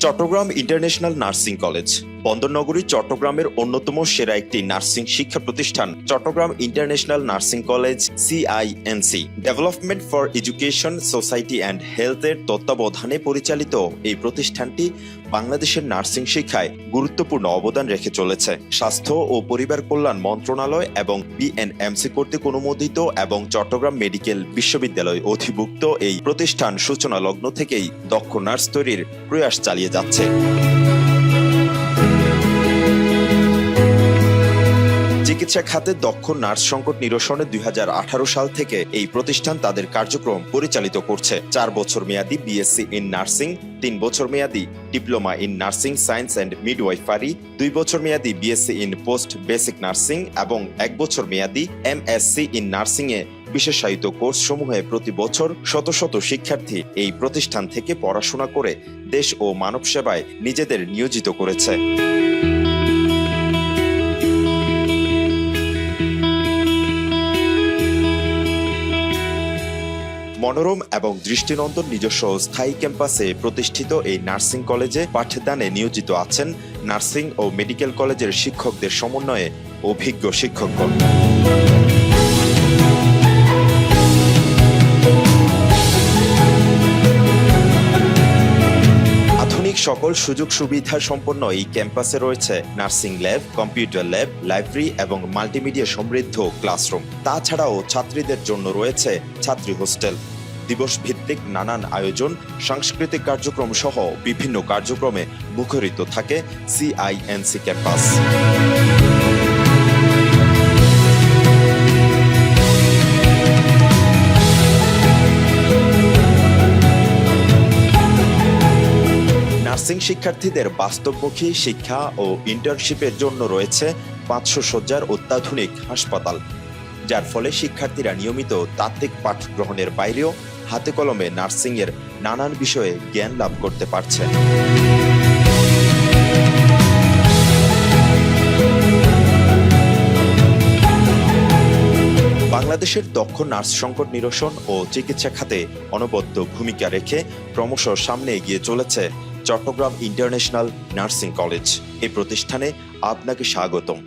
Chittagong international nursing college বন্দরনগরী চট্টগ্রামের অন্যতম সেরা একটি নার্সিং শিক্ষা প্রতিষ্ঠান Chittagong international nursing college CINC development for education society and হেলথের তত্ত্বাবধানে পরিচালিত এই প্রতিষ্ঠানটি বাংলাদেশের নার্সিং শিক্ষায় গুরুত্বপূর্ণ অবদান রেখে চলেছে। স্বাস্থ্য ও পরিবার কল্যাণ মন্ত্রণালয় এবং BNMC কর্তৃক অনুমোদিত এবং চট্টগ্রাম মেডিকেল বিশ্ববিদ্যালয় অধিভুক্ত এই প্রতিষ্ঠান সূচনা লগ্ন থেকেই দক্ষ নার্স তৈরির প্রয়াস চালিয়ে যাচ্ছে। চিকিৎসা খাতে দক্ষ নার্স সংকট নিরসনে 2018 সাল থেকে এই প্রতিষ্ঠান তাদের কার্যক্রম পরিচালিত করছে। 4 বছর মেয়াদী BSc ইন নার্সিং, 3 বছর মেয়াদী diploma in nursing science and midwifery, 2 বছর মেয়াদী BSc in post basic nursing এবং 1 বছর মেয়াদী MSc ইন নার্সিং এ বিশেষায়িত কোর্স সমূহে প্রতি বছর শত শত শিক্ষার্থী এই প্রতিষ্ঠান থেকে পড়াশোনা করে দেশ ও মানব সেবায় নিজেদের নিয়োজিত করেছে। মনোরম এবং দৃষ্টিনন্দন নিজস্ব স্থায়ী ক্যাম্পাসে প্রতিষ্ঠিত এই নার্সিং কলেজে পাঠদানে নিয়োজিত আছেন নার্সিং ও মেডিকেল কলেজের শিক্ষকদের সমন্বয়ে অভিজ্ঞ শিক্ষকগণ। আধুনিক সকল সুযোগ সুবিধা সম্পন্ন এই ক্যাম্পাসে রয়েছে nursing lab, computer lab, library এবং মাল্টিমিডিয়া সমৃদ্ধ ক্লাসরুম। তাছাড়াও ছাত্রীদের জন্য রয়েছে ছাত্রী হোস্টেল। দিবস ভিত্তিক নানান আয়োজন, সাংস্কৃতিক কার্যক্রম সহ বিভিন্ন কার্যক্রমে মুখরিত থাকে CINC ক্যাম্পাস। নার্সিং শিক্ষার্থীদের বাস্তবমুখী শিক্ষা ও ইন্টার্নশিপের জন্য রয়েছে 500 শয্যার অত্যাধুনিক হাসপাতাল, যার ফলে শিক্ষার্থীরা নিয়মিত তাত্ত্বিক পাঠ গ্রহণের বাইরেও হাতে কলমে নার্সিং এর নানান বিষয়ে জ্ঞান লাভ করতে পারছে। বাংলাদেশের দক্ষ নার্স সংকট নিরসন ও চিকিৎসা খাতে অনবদ্য ভূমিকা রেখে ক্রমশ সামনে এগিয়ে চলেছে চট্টগ্রাম ইন্টারন্যাশনাল নার্সিং কলেজ। এই প্রতিষ্ঠানে আপনাকে স্বাগতম।